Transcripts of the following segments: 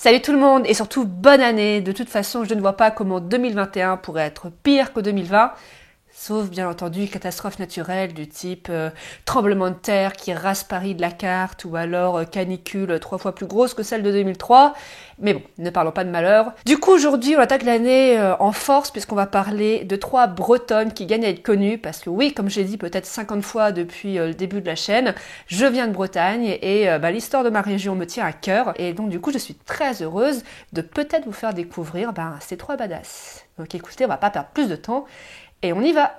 Salut tout le monde et surtout bonne année. De toute façon, je ne vois pas comment 2021 pourrait être pire que 2020, sauf bien entendu catastrophes naturelles du type tremblement de terre qui rase Paris de la carte ou alors canicule 3 fois plus grosse que celle de 2003. Mais bon, ne parlons pas de malheur. Du coup, aujourd'hui, on attaque l'année en force puisqu'on va parler de 3 Bretonnes qui gagnent à être connues parce que oui, comme j'ai dit peut-être 50 fois depuis le début de la chaîne, je viens de Bretagne et l'histoire de ma région me tient à cœur et donc du coup, je suis très heureuse de peut-être vous faire découvrir ces 3 badass. Donc écoutez, on va pas perdre plus de temps et on y va.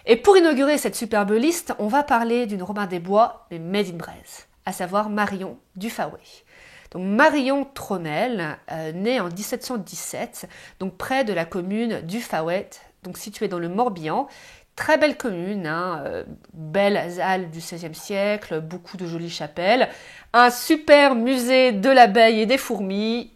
Et pour inaugurer cette superbe liste, on va parler d'une Robin des Bois, mais made in Braise, à savoir Marion du Faouët. Donc Marion Tromel, née en 1717, donc près de la commune du Faouët, donc située dans le Morbihan. Très belle commune, belles halles du XVIe siècle, beaucoup de jolies chapelles, un super musée de l'abeille et des fourmis.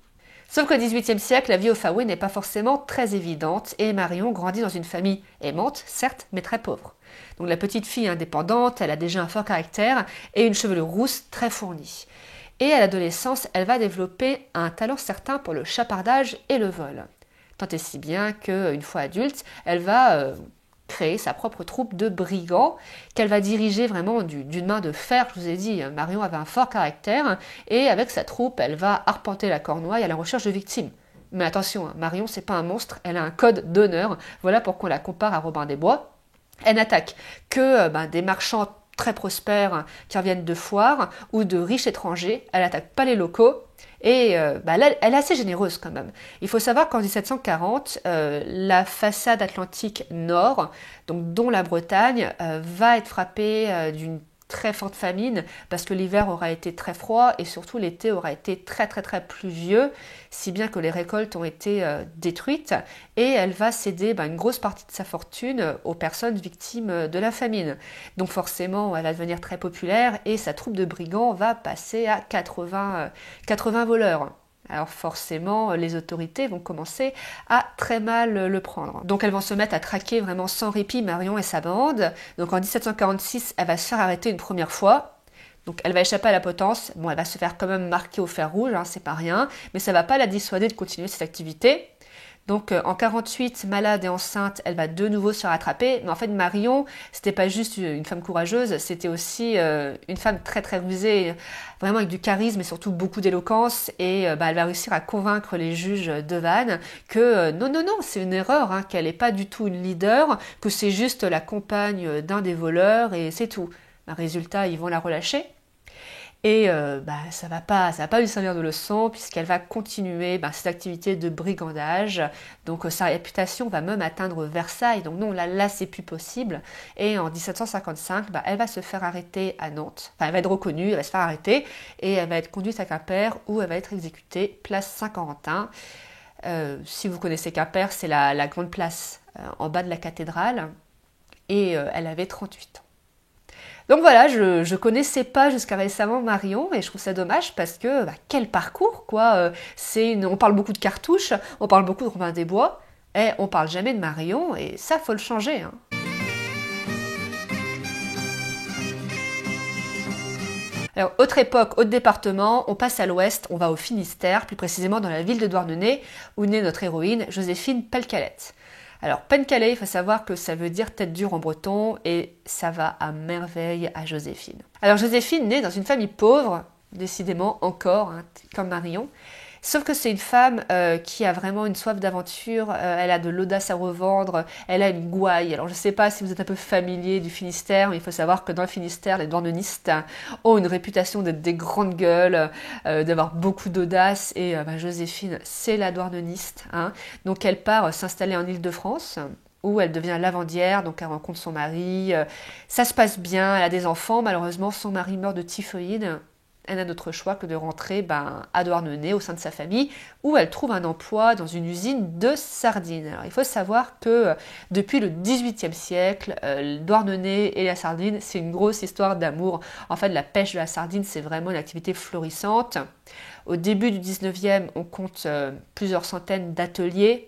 Sauf qu'au XVIIIe siècle, la vie au Faouët n'est pas forcément très évidente et Marion grandit dans une famille aimante, certes, mais très pauvre. Donc la petite fille indépendante, elle a déjà un fort caractère et une chevelure rousse très fournie. Et à l'adolescence, elle va développer un talent certain pour le chapardage et le vol. Tant et si bien qu'une fois adulte, elle va créer sa propre troupe de brigands qu'elle va diriger vraiment d'une main de fer. Je vous ai dit, Marion avait un fort caractère et avec sa troupe, elle va arpenter la Cornouaille à la recherche de victimes. Mais attention, Marion, c'est pas un monstre, elle a un code d'honneur. Voilà pourquoi on la compare à Robin des Bois. Elle n'attaque que des marchands très prospères qui reviennent de foires ou de riches étrangers. Elle n'attaque pas les locaux. Et elle est assez généreuse quand même. Il faut savoir qu'en 1740, la façade atlantique nord, donc dont la Bretagne, va être frappée d'une très forte famine parce que l'hiver aura été très froid et surtout l'été aura été très très très pluvieux, si bien que les récoltes ont été détruites et elle va céder une grosse partie de sa fortune aux personnes victimes de la famine. Donc forcément, elle va devenir très populaire et sa troupe de brigands va passer à 80 voleurs. Alors forcément, les autorités vont commencer à très mal le prendre. Donc elles vont se mettre à traquer vraiment sans répit Marion et sa bande. Donc en 1746, elle va se faire arrêter une première fois. Donc elle va échapper à la potence. Bon, elle va se faire quand même marquer au fer rouge, c'est pas rien. Mais ça va pas la dissuader de continuer cette activité. Donc en 48, malade et enceinte, elle va de nouveau se rattraper. Mais en fait, Marion, c'était pas juste une femme courageuse, c'était aussi une femme très très rusée, vraiment avec du charisme et surtout beaucoup d'éloquence. Et elle va réussir à convaincre les juges de Vannes que non, c'est une erreur, qu'elle n'est pas du tout une leader, que c'est juste la compagne d'un des voleurs et c'est tout. Résultat, ils vont la relâcher. Et ça va pas lui servir de leçon puisqu'elle va continuer cette activité de brigandage. Donc sa réputation va même atteindre Versailles. Donc non, là c'est plus possible. Et en 1755, elle va se faire arrêter à Nantes. Enfin, elle va être reconnue, elle va se faire arrêter et elle va être conduite à Quimper où elle va être exécutée place Saint-Corentin. Si vous connaissez Quimper, c'est la grande place en bas de la cathédrale. Et elle avait 38 ans. Donc voilà, je connaissais pas jusqu'à récemment Marion et je trouve ça dommage parce que quel parcours quoi. On parle beaucoup de Cartouche, on parle beaucoup de Robin des Bois et on parle jamais de Marion et ça faut le changer. Alors, autre époque, autre département, on passe à l'ouest, on va au Finistère, plus précisément dans la ville de Douarnenez où naît notre héroïne Joséphine Pelcalette. Alors, Pencalais, il faut savoir que ça veut dire tête dure en breton et ça va à merveille à Joséphine. Alors, Joséphine naît dans une famille pauvre, décidément encore, comme Marion. Sauf que c'est une femme qui a vraiment une soif d'aventure, elle a de l'audace à revendre, elle a une gouaille. Alors je ne sais pas si vous êtes un peu familier du Finistère, mais il faut savoir que dans le Finistère, les douarnenistes ont une réputation d'être des grandes gueules, d'avoir beaucoup d'audace, et Joséphine, c'est la douarneniste. Donc elle part s'installer en Île-de-France, où elle devient lavandière, donc elle rencontre son mari, ça se passe bien, elle a des enfants, malheureusement son mari meurt de typhoïde. elle n'a d'autre choix que de rentrer à Douarnenez au sein de sa famille, où elle trouve un emploi dans une usine de sardines. Alors, il faut savoir que depuis le XVIIIe siècle, Douarnenez et la sardine, c'est une grosse histoire d'amour. En fait, la pêche de la sardine, c'est vraiment une activité florissante. Au début du 19e, on compte plusieurs centaines d'ateliers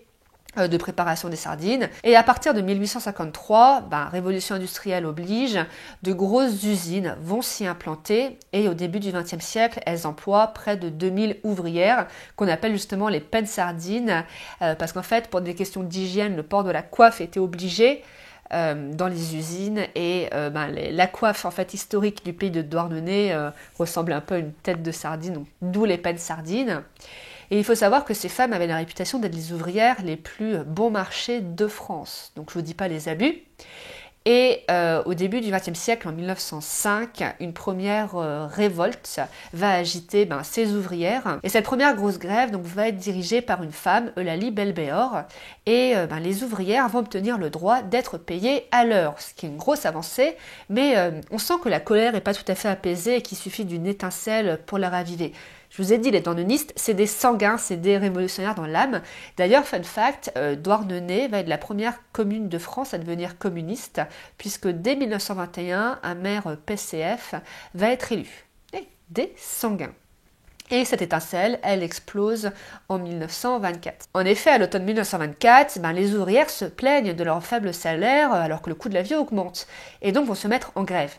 de préparation des sardines. Et à partir de 1853, révolution industrielle oblige, de grosses usines vont s'y implanter et au début du XXe siècle, elles emploient près de 2000 ouvrières qu'on appelle justement les pennes sardines parce qu'en fait, pour des questions d'hygiène, le port de la coiffe était obligé dans les usines et la coiffe en fait historique du pays de Douarnenez ressemble un peu à une tête de sardine, d'où les pennes sardines. Et il faut savoir que ces femmes avaient la réputation d'être les ouvrières les plus bon marché de France. Donc je ne vous dis pas les abus. Et au début du XXe siècle, en 1905, une première révolte va agiter ces ouvrières. Et cette première grosse grève va être dirigée par une femme, Eulalie Belbéor. Et les ouvrières vont obtenir le droit d'être payées à l'heure, ce qui est une grosse avancée. Mais on sent que la colère n'est pas tout à fait apaisée et qu'il suffit d'une étincelle pour la raviver. Je vous ai dit, les douarnenistes, c'est des sanguins, c'est des révolutionnaires dans l'âme. D'ailleurs, fun fact, Douarnenez va être la première commune de France à devenir communiste, puisque dès 1921, un maire PCF va être élu. Et des sanguins. Et cette étincelle, elle explose en 1924. En effet, à l'automne 1924, les ouvrières se plaignent de leur faible salaire alors que le coût de la vie augmente, et donc vont se mettre en grève.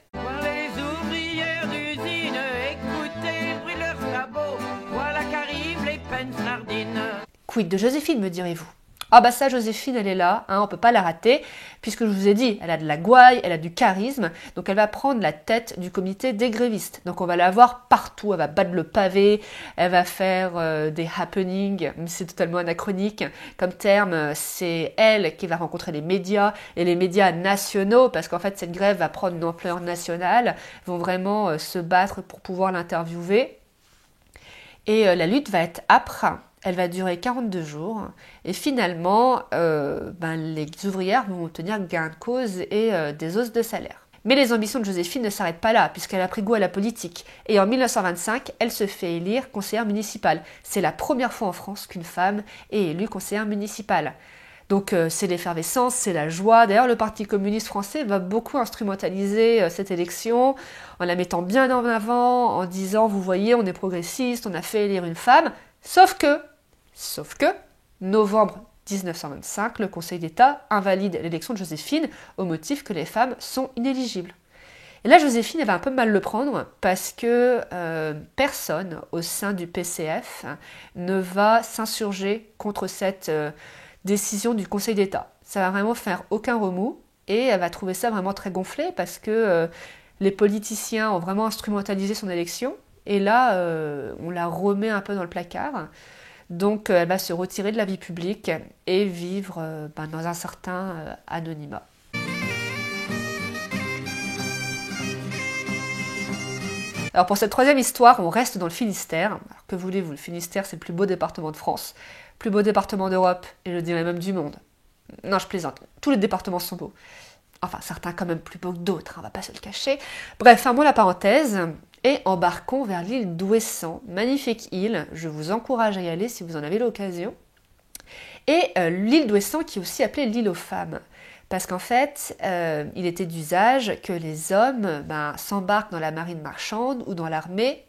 Quid de Joséphine, me direz-vous? Ah ça, Joséphine, elle est là, on peut pas la rater, puisque je vous ai dit, elle a de la gouaille, elle a du charisme, donc elle va prendre la tête du comité des grévistes. Donc on va la voir partout, elle va battre le pavé, elle va faire des happenings, c'est totalement anachronique comme terme, c'est elle qui va rencontrer les médias, et les médias nationaux, parce qu'en fait cette grève va prendre une ampleur nationale, vont vraiment se battre pour pouvoir l'interviewer. Et la lutte va être âpre. Elle va durer 42 jours et finalement, les ouvrières vont obtenir gain de cause et des hausses de salaire. Mais les ambitions de Joséphine ne s'arrêtent pas là, puisqu'elle a pris goût à la politique. Et en 1925, elle se fait élire conseillère municipale. C'est la première fois en France qu'une femme est élue conseillère municipale. Donc c'est l'effervescence, c'est la joie. D'ailleurs, le Parti communiste français va beaucoup instrumentaliser cette élection en la mettant bien en avant, en disant « Vous voyez, on est progressiste, on a fait élire une femme ». Sauf que, novembre 1925, le Conseil d'État invalide l'élection de Joséphine au motif que les femmes sont inéligibles. Et là, Joséphine, elle va un peu mal le prendre parce que personne au sein du PCF ne va s'insurger contre cette décision du Conseil d'État. Ça va vraiment faire aucun remous et elle va trouver ça vraiment très gonflé parce que les politiciens ont vraiment instrumentalisé son élection et là, on la remet un peu dans le placard. Donc, elle va se retirer de la vie publique et vivre dans un certain anonymat. Alors pour cette troisième histoire, on reste dans le Finistère. Alors, que voulez-vous, le Finistère, c'est le plus beau département de France, plus beau département d'Europe, et je dirais même du monde. Non, je plaisante, tous les départements sont beaux. Enfin, certains quand même plus beaux que d'autres, on va pas se le cacher. Bref, fermons la parenthèse et embarquons vers l'île d'Ouessant. Magnifique île, je vous encourage à y aller si vous en avez l'occasion. Et l'île d'Ouessant qui est aussi appelée l'île aux femmes. Parce qu'en fait, il était d'usage que les hommes s'embarquent dans la marine marchande ou dans l'armée.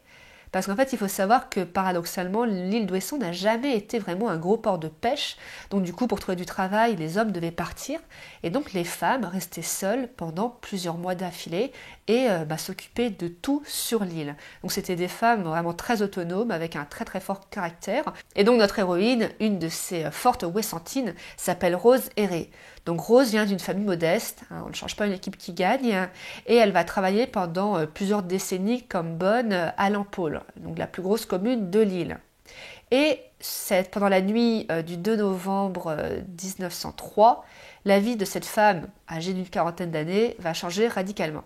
Parce qu'en fait, il faut savoir que paradoxalement, l'île d'Ouessant n'a jamais été vraiment un gros port de pêche. Donc du coup, pour trouver du travail, les hommes devaient partir. Et donc les femmes restaient seules pendant plusieurs mois d'affilée et s'occupaient de tout sur l'île. Donc c'était des femmes vraiment très autonomes, avec un très très fort caractère. Et donc notre héroïne, une de ces fortes ouessantines, s'appelle Rose Héré. Donc Rose vient d'une famille modeste, on ne change pas une équipe qui gagne, et elle va travailler pendant plusieurs décennies comme bonne à l'Empôle, donc la plus grosse commune de l'île. Et c'est pendant la nuit du 2 novembre 1903, la vie de cette femme, âgée d'une quarantaine d'années, va changer radicalement.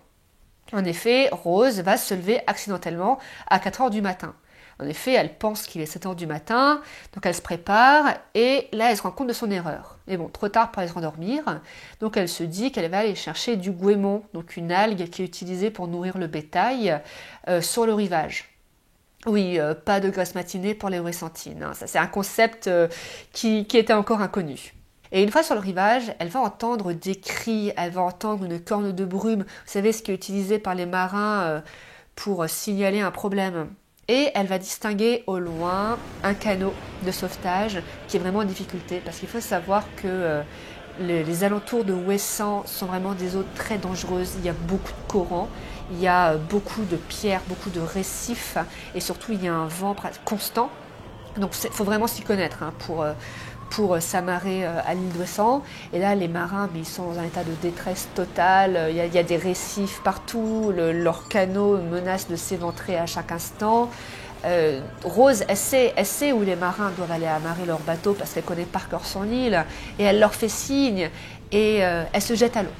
En effet, Rose va se lever accidentellement à 4 heures du matin. En effet, elle pense qu'il est 7 heures du matin, donc elle se prépare, et là, elle se rend compte de son erreur. Mais bon, trop tard pour aller se rendormir, donc elle se dit qu'elle va aller chercher du goémon, donc une algue qui est utilisée pour nourrir le bétail, sur le rivage. Oui, pas de grasse matinée pour les Ouessantines, hein. Ça, c'est un concept qui était encore inconnu. Et une fois sur le rivage, elle va entendre des cris, elle va entendre une corne de brume, vous savez ce qui est utilisé par les marins pour signaler un problème. Et elle va distinguer au loin un canot de sauvetage qui est vraiment en difficulté, parce qu'il faut savoir que les alentours de Ouessant sont vraiment des eaux très dangereuses, il y a beaucoup de courants, il y a beaucoup de pierres, beaucoup de récifs, et surtout il y a un vent constant. Donc il faut vraiment s'y connaître hein, pour s'amarrer à l'île d'Ouessant. Et là, les marins, mais ils sont dans un état de détresse totale. Il y a des récifs partout. Leurs canots menacent de s'éventrer à chaque instant. Rose, elle sait où les marins doivent aller amarrer leur bateau parce qu'elle connaît par cœur son île. Et elle leur fait signe et elle se jette à l'eau.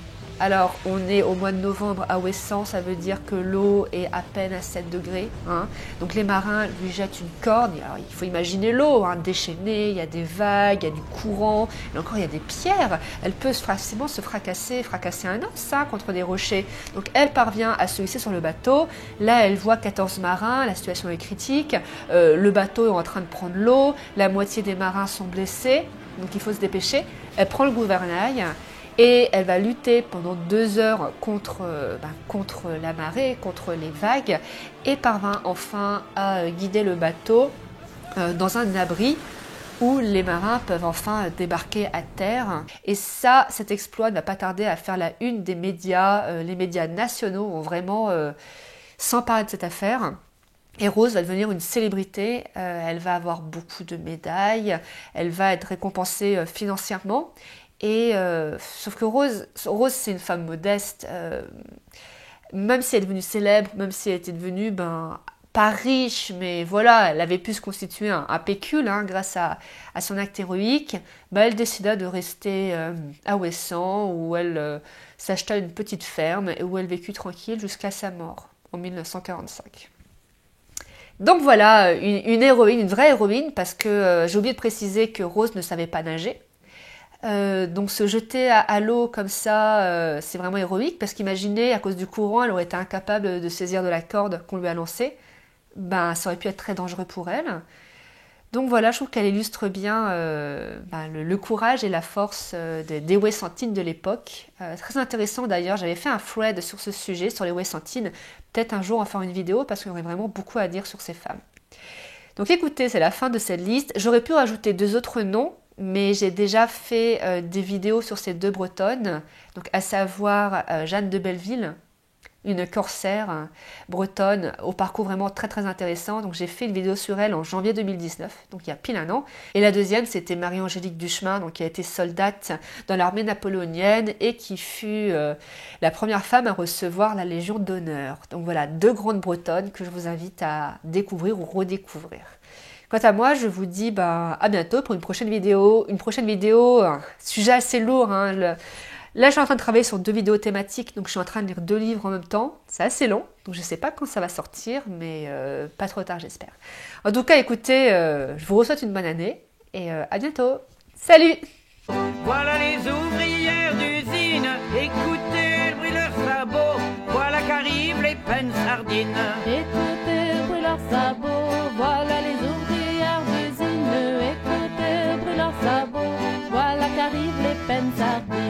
Alors, on est au mois de novembre à Ouessant, ça veut dire que l'eau est à peine à 7 degrés. Hein. Donc les marins lui jettent une corde. Alors, il faut imaginer l'eau, hein, déchaînée, il y a des vagues, il y a du courant, mais encore il y a des pierres. Elle peut facilement se fracasser un os hein, contre des rochers. Donc elle parvient à se hisser sur le bateau. Là, elle voit 14 marins, la situation est critique. Le bateau est en train de prendre l'eau, la moitié des marins sont blessés, donc il faut se dépêcher. Elle prend le gouvernail. Et elle va lutter pendant 2 heures contre la marée, contre les vagues, et parvint enfin à guider le bateau dans un abri où les marins peuvent enfin débarquer à terre. Et ça, cet exploit ne va pas tarder à faire la une des médias. Les médias nationaux ont vraiment s'emparé de cette affaire. Et Rose va devenir une célébrité, elle va avoir beaucoup de médailles, elle va être récompensée financièrement. Et sauf que Rose c'est une femme modeste, même si elle est devenue célèbre, même si elle était devenue pas riche, mais voilà, elle avait pu se constituer un pécule hein, grâce à son acte héroïque, elle décida de rester à Ouessant où elle s'acheta une petite ferme et où elle vécut tranquille jusqu'à sa mort en 1945. Donc voilà, une héroïne, une vraie héroïne, parce que j'ai oublié de préciser que Rose ne savait pas nager. Donc se jeter à l'eau comme ça, c'est vraiment héroïque parce qu'imaginez, à cause du courant, elle aurait été incapable de saisir de la corde qu'on lui a lancée. Ça aurait pu être très dangereux pour elle. Donc voilà, je trouve qu'elle illustre bien le courage et la force des Ouessantines de l'époque. Très intéressant d'ailleurs, j'avais fait un thread sur ce sujet, sur les Ouessantines. Peut-être un jour en faire une vidéo parce qu'il y aurait vraiment beaucoup à dire sur ces femmes. Donc écoutez, c'est la fin de cette liste. J'aurais pu rajouter 2 autres noms, mais j'ai déjà fait des vidéos sur ces 2 Bretonnes, donc à savoir Jeanne de Belleville, une corsaire bretonne au parcours vraiment très très intéressant. Donc j'ai fait une vidéo sur elle en janvier 2019, donc il y a pile un an. Et la deuxième, c'était Marie-Angélique Duchemin, donc qui a été soldate dans l'armée napoléonienne et qui fut la première femme à recevoir la Légion d'honneur. Donc voilà, 2 grandes bretonnes que je vous invite à découvrir ou redécouvrir. Quant à moi, je vous dis à bientôt pour une prochaine vidéo. Sujet assez lourd. Hein, là, je suis en train de travailler sur 2 vidéos thématiques, donc je suis en train de lire 2 livres en même temps. C'est assez long, donc je ne sais pas quand ça va sortir, mais pas trop tard, j'espère. En tout cas, écoutez, je vous souhaite une bonne année et à bientôt. Salut! Voilà les ouvrières d'usine, écoutez le bruit de leurs sabots. Voilà qu'arrivent les pennes sardines. Écoutez le bruit de leurs sabots, voilà les ouvrières d'usine. Écoutez le bruit de leurs sabots, voilà qu'arrivent les pennes sardines.